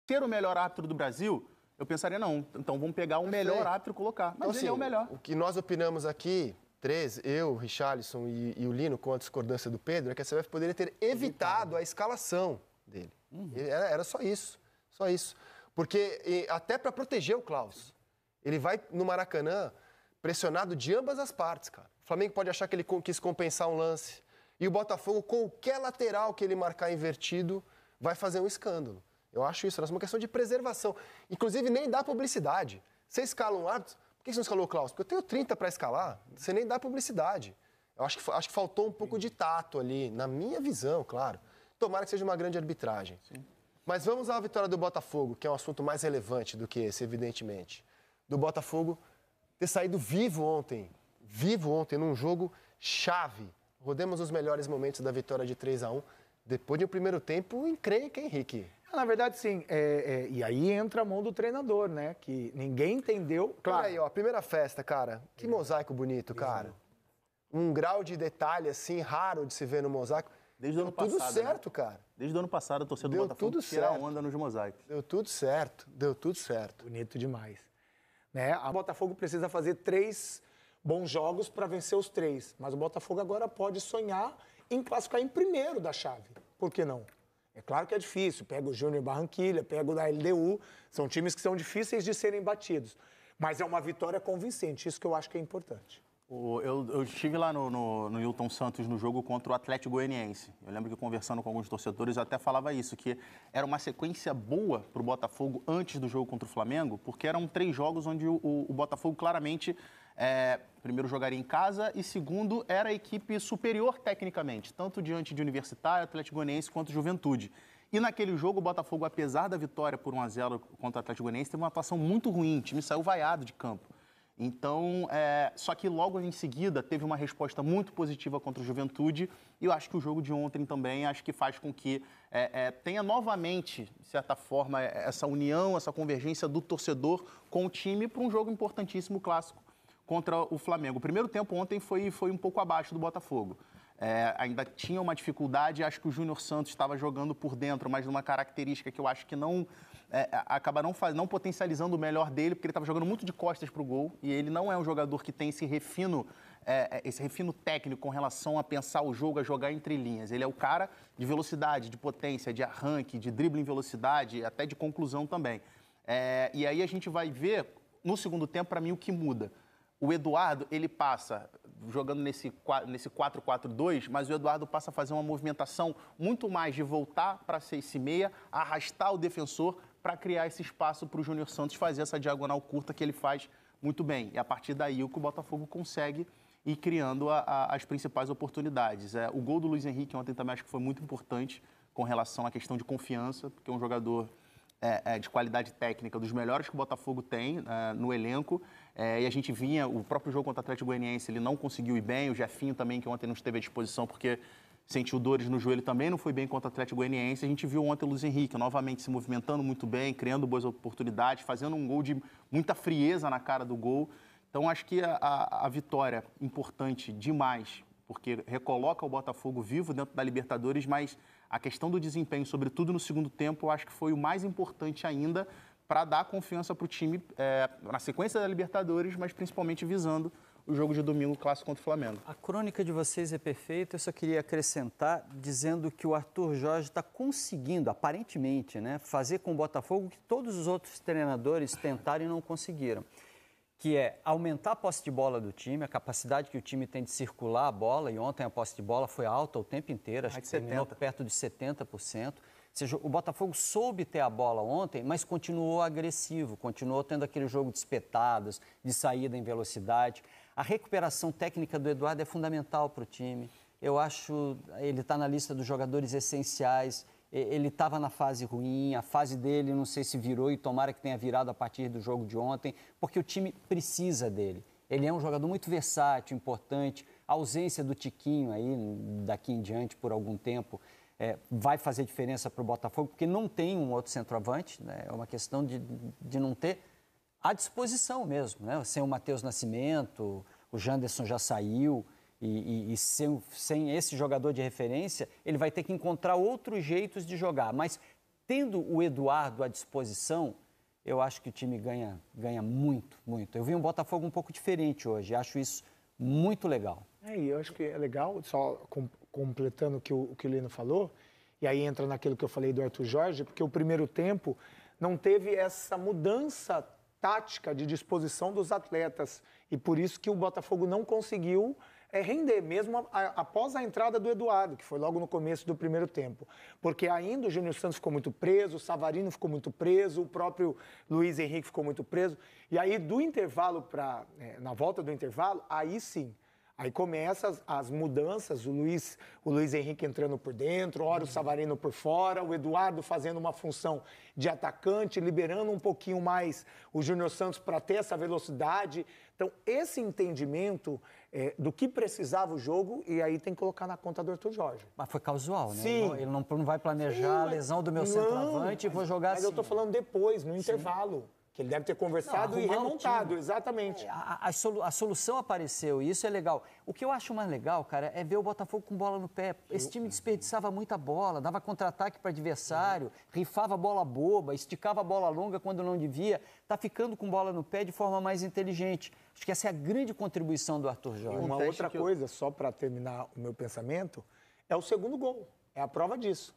ser o melhor árbitro do Brasil, eu pensaria, não, então vamos pegar o melhor árbitro e colocar. Mas então, ele é o melhor. O que nós opinamos aqui, eu, o Richarlison e o Lino, com a discordância do Pedro, é que a CBF poderia ter evitado a escalação dele. Era só isso. Só isso. Porque até para proteger o Klaus, ele vai no Maracanã pressionado de ambas as partes, cara. O Flamengo pode achar que ele quis compensar um lance. E o Botafogo, qualquer lateral que ele marcar invertido, vai fazer um escândalo. Eu acho isso, é uma questão de preservação. Inclusive, nem dá publicidade. Você escala um árbitro, por que você não escalou o Klaus? Porque eu tenho 30 para escalar, você nem dá publicidade. Eu acho que faltou um pouco de tato ali, na minha visão, claro. Tomara que seja uma grande arbitragem. Sim. Mas vamos à vitória do Botafogo, que é um assunto mais relevante do que esse, evidentemente. Do Botafogo ter saído vivo ontem num jogo chave. Rodemos os melhores momentos da vitória de 3-1, depois de um primeiro tempo encrenca, Henrique. Na verdade, sim. E aí entra a mão do treinador, né? Que ninguém entendeu. Claro. Olha aí, ó, primeira festa, cara. Que mosaico bonito, cara. Um grau de detalhe, assim, raro de se ver no mosaico. Desde o ano passado, tudo certo, cara. Desde o ano passado, a torcida do Botafogo tira a onda nos mosaicos. Deu tudo certo. Bonito demais. Né? A Botafogo precisa fazer 3 bons jogos para vencer os 3. Mas o Botafogo agora pode sonhar em classificar em primeiro da chave. Por que não? É claro que é difícil. Pega o Júnior Barranquilla, pega o da LDU. São times que são difíceis de serem batidos. Mas é uma vitória convincente. Isso que eu acho que é importante. Eu estive lá no Hilton Santos no jogo contra o Atlético Goianiense. Eu lembro que conversando com alguns torcedores eu até falava isso, que era uma sequência boa para o Botafogo antes do jogo contra o Flamengo, porque eram 3 jogos onde o Botafogo claramente, primeiro jogaria em casa e segundo era a equipe superior tecnicamente, tanto diante de Universitário, Atlético Goianiense quanto Juventude. E naquele jogo o Botafogo, apesar da vitória por 1-0 contra o Atlético Goianiense, teve uma atuação muito ruim, o time saiu vaiado de campo. Então, só que logo em seguida teve uma resposta muito positiva contra o Juventude e eu acho que o jogo de ontem também acho que faz com que tenha novamente, de certa forma, essa união, essa convergência do torcedor com o time para um jogo importantíssimo, clássico, contra o Flamengo. O primeiro tempo ontem foi um pouco abaixo do Botafogo. Ainda tinha uma dificuldade, acho que o Júnior Santos estava jogando por dentro, mas numa característica que eu acho que não acaba não potencializando o melhor dele, porque ele estava jogando muito de costas para o gol, e ele não é um jogador que tem esse refino técnico com relação a pensar o jogo, a jogar entre linhas. Ele é o cara de velocidade, de potência, de arranque, de drible em velocidade, até de conclusão também. E aí a gente vai ver, no segundo tempo, para mim, o que muda. O Eduardo, ele passa, jogando nesse 4-4-2, mas o Eduardo passa a fazer uma movimentação muito mais de voltar para 6,5, arrastar o defensor para criar esse espaço para o Júnior Santos fazer essa diagonal curta que ele faz muito bem. E a partir daí o que o Botafogo consegue ir criando as principais oportunidades. O gol do Luiz Henrique ontem também acho que foi muito importante com relação à questão de confiança, porque é um jogador de qualidade técnica, dos melhores que o Botafogo tem no elenco. E a gente vinha, o próprio jogo contra o Atlético Goianiense, ele não conseguiu ir bem, o Jefinho também, que ontem não esteve à disposição porque sentiu dores no joelho, também não foi bem contra o Atlético Goianiense. A gente viu ontem o Luiz Henrique novamente se movimentando muito bem, criando boas oportunidades, fazendo um gol de muita frieza na cara do gol. Então acho que a vitória importante demais, porque recoloca o Botafogo vivo dentro da Libertadores, mas a questão do desempenho, sobretudo no segundo tempo, eu acho que foi o mais importante ainda para dar confiança para o time na sequência da Libertadores, mas principalmente visando o jogo de domingo clássico contra o Flamengo. A crônica de vocês é perfeita, eu só queria acrescentar dizendo que o Arthur Jorge está conseguindo, aparentemente, né, fazer com o Botafogo o que todos os outros treinadores tentaram e não conseguiram, que é aumentar a posse de bola do time, a capacidade que o time tem de circular a bola, e ontem a posse de bola foi alta o tempo inteiro, acho que terminou perto de 70%. Ou seja, o Botafogo soube ter a bola ontem, mas continuou agressivo, continuou tendo aquele jogo de espetadas, de saída em velocidade. A recuperação técnica do Eduardo é fundamental para o time. Eu acho, ele está na lista dos jogadores essenciais. Ele estava na fase ruim, a fase dele não sei se virou e tomara que tenha virado a partir do jogo de ontem, porque o time precisa dele. Ele é um jogador muito versátil, importante. A ausência do Tiquinho aí, daqui em diante, por algum tempo, vai fazer diferença para o Botafogo, porque não tem um outro centroavante, né? É uma questão de não ter à disposição mesmo, né? Sem o Matheus Nascimento, o Janderson já saiu, e sem esse jogador de referência, ele vai ter que encontrar outros jeitos de jogar. Mas tendo o Eduardo à disposição, eu acho que o time ganha muito, muito. Eu vi um Botafogo um pouco diferente hoje, acho isso muito legal. E eu acho que é legal, só completando o que o Lino falou, e aí entra naquilo que eu falei do Arthur Jorge, porque o primeiro tempo não teve essa mudança tática de disposição dos atletas, e por isso que o Botafogo não conseguiu render, mesmo após a entrada do Eduardo, que foi logo no começo do primeiro tempo. Porque ainda o Júnior Santos ficou muito preso, o Savarino ficou muito preso, o próprio Luiz Henrique ficou muito preso. E aí, do intervalo na volta do intervalo, aí sim, aí começam as mudanças, o Luiz Henrique entrando por dentro, ora o Savarino por fora, o Eduardo fazendo uma função de atacante, liberando um pouquinho mais o Júnior Santos para ter essa velocidade. Então, esse entendimento do que precisava o jogo, e aí tem que colocar na conta do Arthur Jorge. Mas foi casual, né? Sim. Ele não vai planejar a lesão do meu centroavante e vou jogar assim. Mas eu estou falando depois, no intervalo. Que ele deve ter conversado e remontado, exatamente. A solução apareceu e isso é legal. O que eu acho mais legal, cara, é ver o Botafogo com bola no pé. Esse time desperdiçava muita bola, dava contra-ataque para adversário, rifava bola boba, esticava a bola longa quando não devia. Tá ficando com bola no pé de forma mais inteligente. Acho que essa é a grande contribuição do Arthur Jorge. Uma outra coisa, só para terminar o meu pensamento, é o segundo gol. É a prova disso.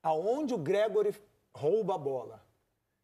Aonde o Gregory rouba a bola.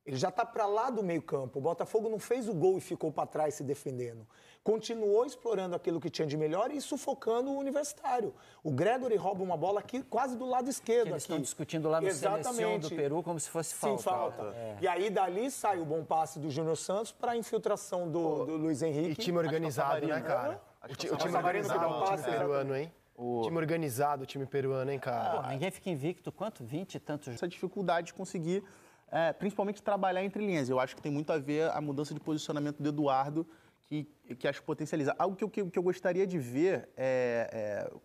Ele já está para lá do meio-campo. O Botafogo não fez o gol e ficou para trás se defendendo. Continuou explorando aquilo que tinha de melhor e sufocando o Universitário. O Gregory rouba uma bola aqui quase do lado esquerdo. Eles estão discutindo lá no Seleção do Peru como se fosse falta. Sim, falta. E aí dali sai o bom passe do Júnior Santos para a infiltração do Luiz Henrique. E time organizado, né, cara? O time organizado, o time peruano, hein? Time organizado, o time peruano, hein, cara? Ninguém fica invicto. Quanto? 20 e tantos. Essa dificuldade de conseguir... principalmente trabalhar entre linhas. Eu acho que tem muito a ver a mudança de posicionamento do Eduardo, que acho que potencializa. Algo que eu gostaria de ver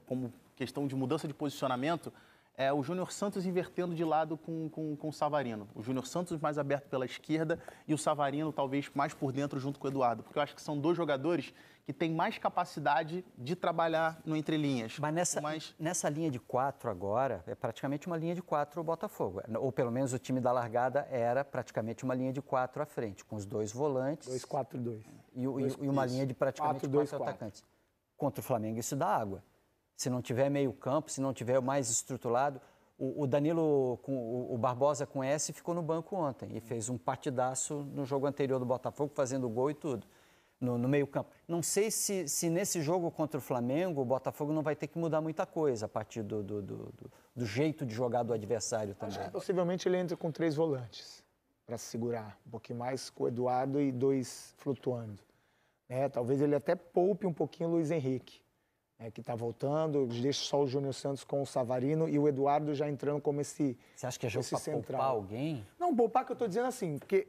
como questão de mudança de posicionamento é o Júnior Santos invertendo de lado com o Savarino. O Júnior Santos mais aberto pela esquerda e o Savarino talvez mais por dentro junto com o Eduardo. Porque eu acho que são dois jogadores que têm mais capacidade de trabalhar no entrelinhas. Mas nessa linha de 4 agora, é praticamente uma linha de 4 o Botafogo. Ou pelo menos o time da largada era praticamente uma linha de 4 à frente, com os dois volantes. 2-4-2. E uma linha de praticamente 4 atacantes. Contra o Flamengo isso dá água. Se não tiver meio campo, se não tiver mais estruturado... O Danilo, o Barbosa com S, ficou no banco ontem e fez um partidaço no jogo anterior do Botafogo, fazendo gol e tudo. No meio campo. Não sei se nesse jogo contra o Flamengo o Botafogo não vai ter que mudar muita coisa a partir do jeito de jogar do adversário também. Acho que possivelmente ele entra com 3 volantes para segurar um pouquinho mais com o Eduardo e 2 flutuando. Talvez ele até poupe um pouquinho o Luiz Henrique, que está voltando, deixa só o Júnior Santos com o Savarino e o Eduardo já entrando como esse central. Você acha que é jogo para poupar alguém? Não, poupar que eu estou dizendo assim, porque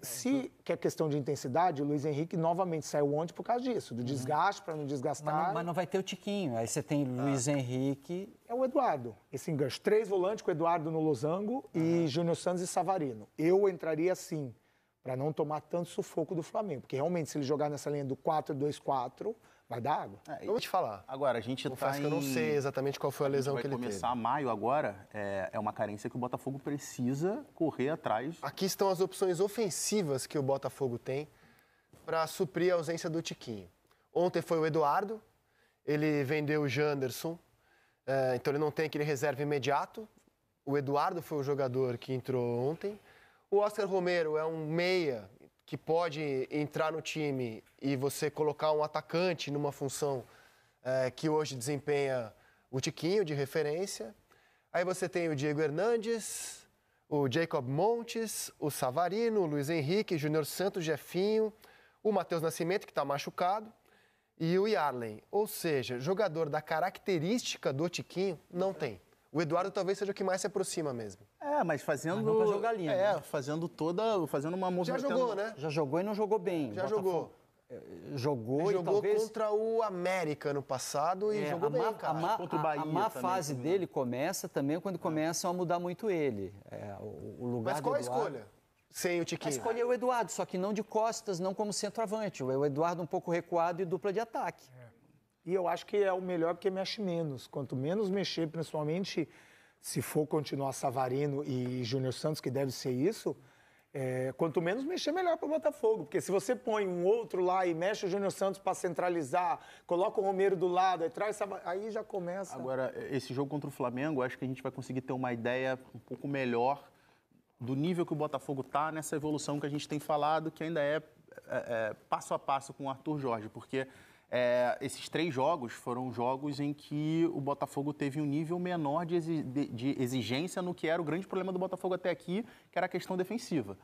que é questão de intensidade, o Luiz Henrique novamente saiu ontem por causa disso, do desgaste, para não desgastar. Mas não vai ter o Tiquinho, aí você tem Luiz Henrique... É o Eduardo, esse enganche. 3 volantes com o Eduardo no losango e Júnior Santos e Savarino. Eu entraria assim, para não tomar tanto sufoco do Flamengo, porque realmente se ele jogar nessa linha do 4-2-4... vai dar água. Eu vou te falar. Agora, a gente Confesso que eu não sei exatamente qual foi a lesão que ele teve. Vai começar maio agora, é uma carência que o Botafogo precisa correr atrás. Aqui estão as opções ofensivas que o Botafogo tem para suprir a ausência do Tiquinho. Ontem foi o Eduardo, ele vendeu o Janderson, então ele não tem aquele reserva imediato. O Eduardo foi o jogador que entrou ontem. O Oscar Romero é um meia que pode entrar no time e você colocar um atacante numa função que hoje desempenha o Tiquinho, de referência. Aí você tem o Diego Hernandes, o Jacob Montes, o Savarino, o Luiz Henrique, Júnior Santos, Jefinho, o Matheus Nascimento, que está machucado, e o Yarlen. Ou seja, jogador da característica do Tiquinho, não tem. O Eduardo talvez seja o que mais se aproxima mesmo. Mas fazendo... Mas não pra jogar linha, né? fazendo uma movimentação... Já jogou, né? Já jogou e não jogou bem. Já jogou. Jogou e talvez... contra o América no passado e jogou bem, cara. Contra o Bahia a má também, fase dele começa também quando começam a mudar muito ele. O lugar Mas qual a do Eduardo... escolha? Sem o Tiquinho. A escolha é o Eduardo, só que não de costas, não como centroavante. O Eduardo um pouco recuado e dupla de ataque. E eu acho que é o melhor porque mexe menos. Quanto menos mexer, principalmente se for continuar Savarino e Júnior Santos, que deve ser isso, quanto menos mexer, melhor para o Botafogo. Porque se você põe um outro lá e mexe o Júnior Santos para centralizar, coloca o Romero do lado, aí já começa... Agora, esse jogo contra o Flamengo, acho que a gente vai conseguir ter uma ideia um pouco melhor do nível que o Botafogo está nessa evolução que a gente tem falado, que ainda é passo a passo com o Arthur Jorge, porque esses 3 jogos foram jogos em que o Botafogo teve um nível menor de exigência no que era o grande problema do Botafogo até aqui, que era a questão defensiva.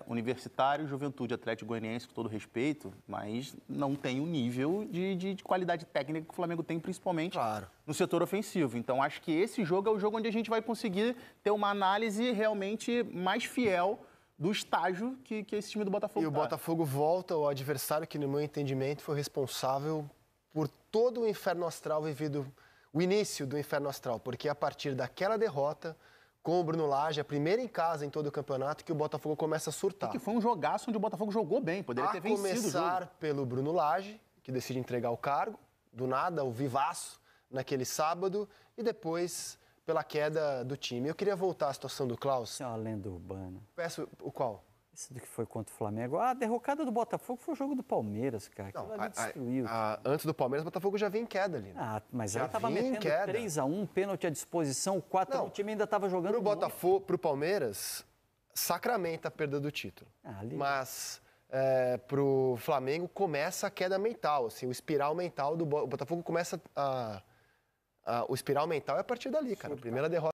Universitário, Juventude, Atlético Goianiense, com todo respeito, mas não tem o nível de qualidade técnica que o Flamengo tem, principalmente no setor ofensivo. Então, acho que esse jogo é o jogo onde a gente vai conseguir ter uma análise realmente mais fiel do estágio que esse time do Botafogo E o Botafogo volta ao adversário que, no meu entendimento, foi responsável por todo o inferno astral vivido, o início do inferno astral, porque a partir daquela derrota com o Bruno Lage, a primeira em casa em todo o campeonato, que o Botafogo começa a surtar. E que foi um jogaço onde o Botafogo jogou bem, poderia ter vencido o jogo. A começar pelo Bruno Lage, que decide entregar o cargo, do nada, o vivaço, naquele sábado, e depois pela queda do time. Eu queria voltar à situação do Klaus. Isso é uma lenda urbana. Peço o qual? Isso do que foi contra o Flamengo. A derrocada do Botafogo foi o jogo do Palmeiras, cara. Aquilo ali destruiu. Antes do Palmeiras, o Botafogo já vinha em queda ali. Né? Mas já aí estava metendo 3-1, pênalti à disposição, 4-1, o time ainda estava jogando pro Botafogo, pro Palmeiras, sacramenta a perda do título. Mas pro Flamengo começa a queda mental, assim, o espiral mental do Botafogo começa o espiral mental é a partir dali, cara. A primeira derrota